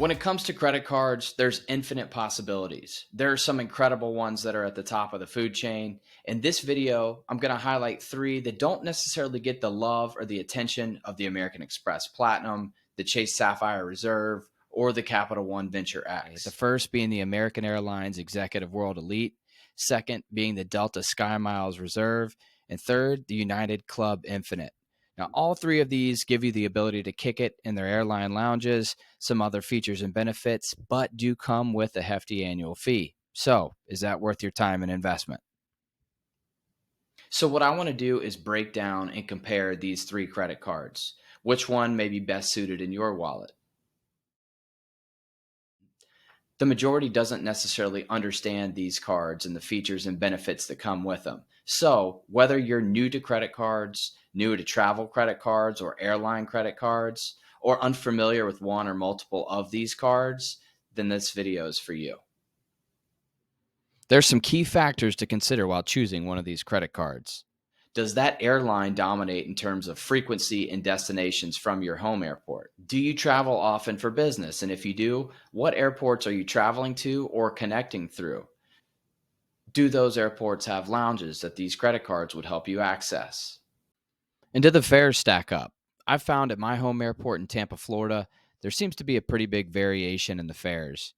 When it comes to credit cards, there's infinite possibilities. There are some incredible ones that are at the top of the food chain. In this video, I'm going to highlight three that don't necessarily get the love or the attention of the American Express Platinum, the Chase Sapphire Reserve, or the Capital One Venture X. The first being the American Airlines Executive World Elite, second being the Delta SkyMiles Reserve, and third, the United Club Infinite. Now, all three of these give you the ability to kick it in their airline lounges, some other features and benefits, but do come with a hefty annual fee. So, is that worth your time and investment? So, what I want to do is break down and compare these three credit cards. Which one may be best suited in your wallet? The majority doesn't necessarily understand these cards and the features and benefits that come with them. So, whether you're new to credit cards, new to travel credit cards, or airline credit cards, or unfamiliar with one or multiple of these cards, then this video is for you. There's some key factors to consider while choosing one of these credit cards. Does that airline dominate in terms of frequency and destinations from your home airport? Do you travel often for business? And if you do, what airports are you traveling to or connecting through? Do those airports have lounges that these credit cards would help you access? And do the fares stack up? I've found at my home airport in Tampa, Florida, there seems to be a pretty big variation in the fares.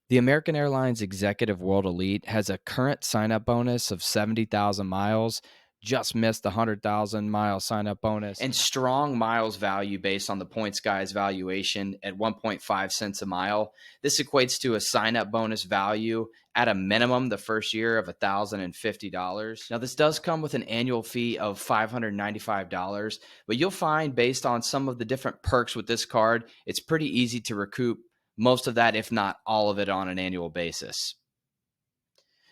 The American Airlines Executive World Elite has a current sign-up bonus of 70,000 miles, just missed the 100,000 mile sign-up bonus, and strong miles value based on the points guy's valuation at 1.5 cents a mile. This equates to a sign-up bonus value at a minimum the first year of $1,050. Now, this does come with an annual fee of $595, but you'll find based on some of the different perks with this card, it's pretty easy to recoup most of that, if not all of it, on an annual basis.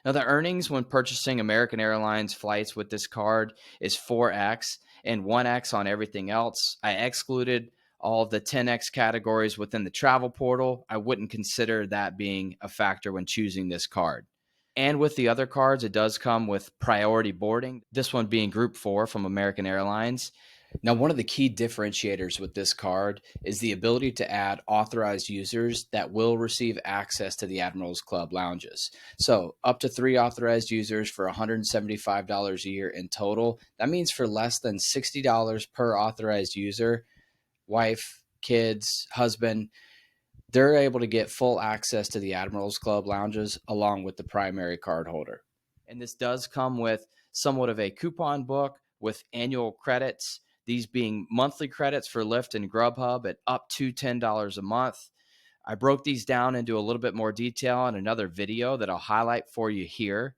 Now, the earnings when purchasing American Airlines flights with this card is 4x and 1x on everything else. I excluded all of the 10x categories within the travel portal. I wouldn't consider that being a factor when choosing this card. And with the other cards, it does come with priority boarding, this one being Group 4 from American Airlines. Now, one of the key differentiators with this card is the ability to add authorized users that will receive access to the Admirals Club lounges. So up to 3 authorized users for $175 a year in total. That means for less than $60 per authorized user, wife, kids, husband, they're able to get full access to the Admirals Club lounges along with the primary card holder. And this does come with somewhat of a coupon book with annual credits, these being monthly credits for Lyft and Grubhub at up to $10 a month. I broke these down into a little bit more detail in another video that I'll highlight for you here.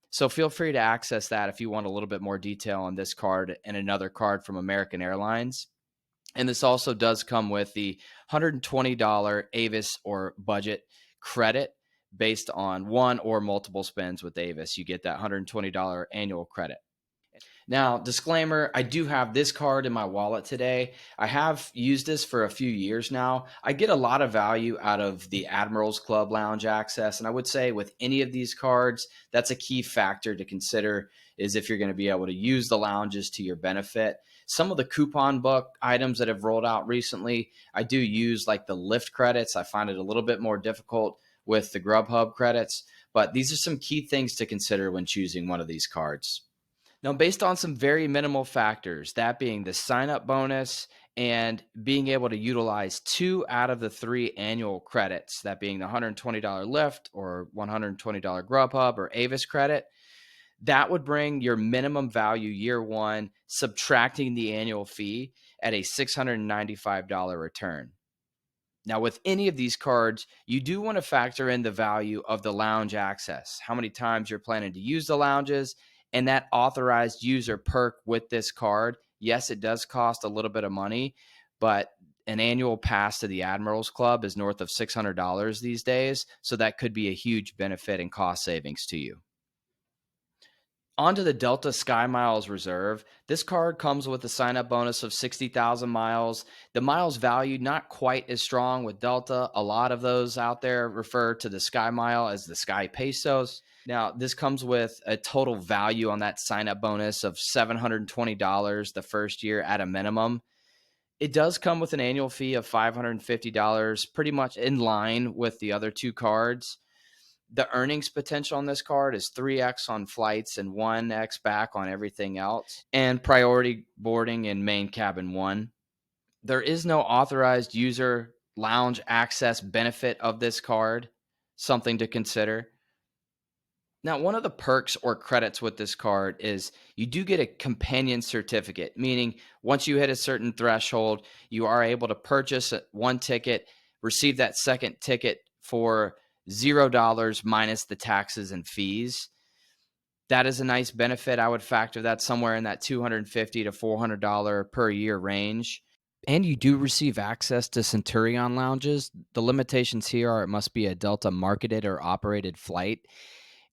So feel free to access that if you want a little bit more detail on this card and another card from American Airlines. And this also does come with the $120 Avis or budget credit based on one or multiple spends with Avis. You get that $120 annual credit. Now, disclaimer, I do have this card in my wallet today. I have used this for a few years now. I get a lot of value out of the Admirals Club lounge access. And I would say with any of these cards, that's a key factor to consider is if you're going to be able to use the lounges to your benefit. Some of the coupon book items that have rolled out recently, I do use like the Lyft credits. I find it a little bit more difficult with the Grubhub credits, but these are some key things to consider when choosing one of these cards. Now, based on some very minimal factors, that being the sign-up bonus and being able to utilize 2 out of the 3 annual credits, that being the $120 Lyft or $120 Grubhub or Avis credit, that would bring your minimum value year one, subtracting the annual fee at a $695 return. Now, with any of these cards, you do want to factor in the value of the lounge access, how many times you're planning to use the lounges, and that authorized user perk with this card. Yes, it does cost a little bit of money, but an annual pass to the Admirals Club is north of $600 these days, so that could be a huge benefit and cost savings to you. Onto the Delta SkyMiles Reserve. This card comes with a sign-up bonus of 60,000 miles. The miles value not quite as strong with Delta. A lot of those out there refer to the SkyMile as the Sky Pesos. Now, this comes with a total value on that sign-up bonus of $720 the first year at a minimum. It does come with an annual fee of $550, pretty much in line with the other two cards. The earnings potential on this card is 3x on flights and 1x back on everything else, and priority boarding in main cabin 1. There is no authorized user lounge access benefit of this card, something to consider. Now, one of the perks or credits with this card is you do get a companion certificate, meaning once you hit a certain threshold, you are able to purchase one ticket, receive that second ticket for $0 minus the taxes and fees. That is a nice benefit. I would factor that somewhere in that $250 to $400 per year range. And you do receive access to Centurion lounges. The limitations here are it must be a Delta marketed or operated flight.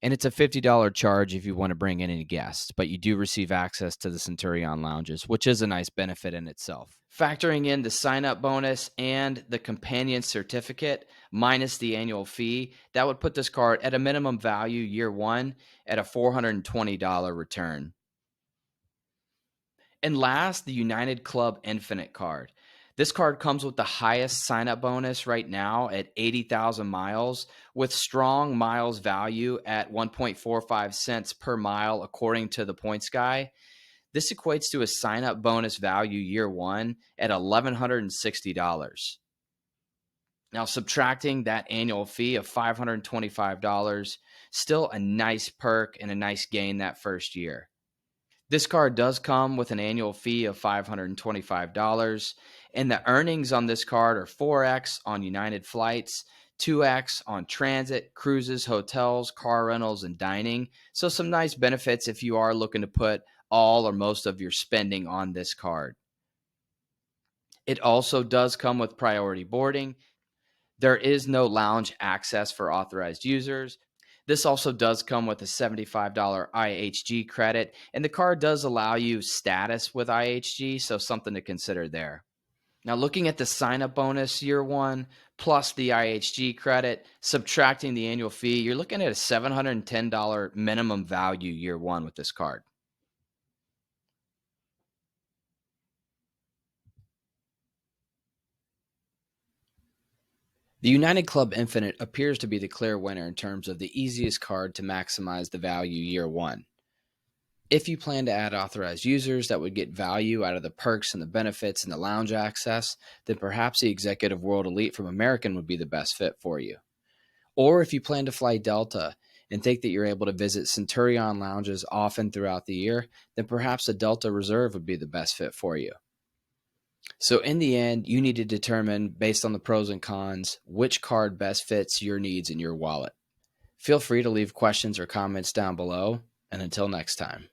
And it's a $50 charge if you want to bring in any guests, but you do receive access to the Centurion lounges, which is a nice benefit in itself. Factoring in the sign-up bonus and the companion certificate minus the annual fee, that would put this card at a minimum value year one at a $420 return. And last, the United Club Infinite card. This card comes with the highest sign-up bonus right now at 80,000 miles, with strong miles value at 1.45 cents per mile, according to the Points Guy. This equates to a sign-up bonus value year one at $1,160. Now, subtracting that annual fee of $525, still a nice perk and a nice gain that first year. This card does come with an annual fee of $525, and the earnings on this card are 4x on United flights, 2x on transit, cruises, hotels, car rentals, and dining. So some nice benefits if you are looking to put all or most of your spending on this card. It also does come with priority boarding. There is no lounge access for authorized users. This also does come with a $75 IHG credit, and the card does allow you status with IHG, so something to consider there. Now, looking at the sign-up bonus year one, plus the IHG credit, subtracting the annual fee, you're looking at a $710 minimum value year one with this card. The United Club Infinite appears to be the clear winner in terms of the easiest card to maximize the value year one. If you plan to add authorized users that would get value out of the perks and the benefits and the lounge access, then perhaps the Executive World Elite from American would be the best fit for you. Or if you plan to fly Delta and think that you're able to visit Centurion lounges often throughout the year, then perhaps a Delta Reserve would be the best fit for you. So in the end, you need to determine, based on the pros and cons, which card best fits your needs and your wallet. Feel free to leave questions or comments down below, and until next time.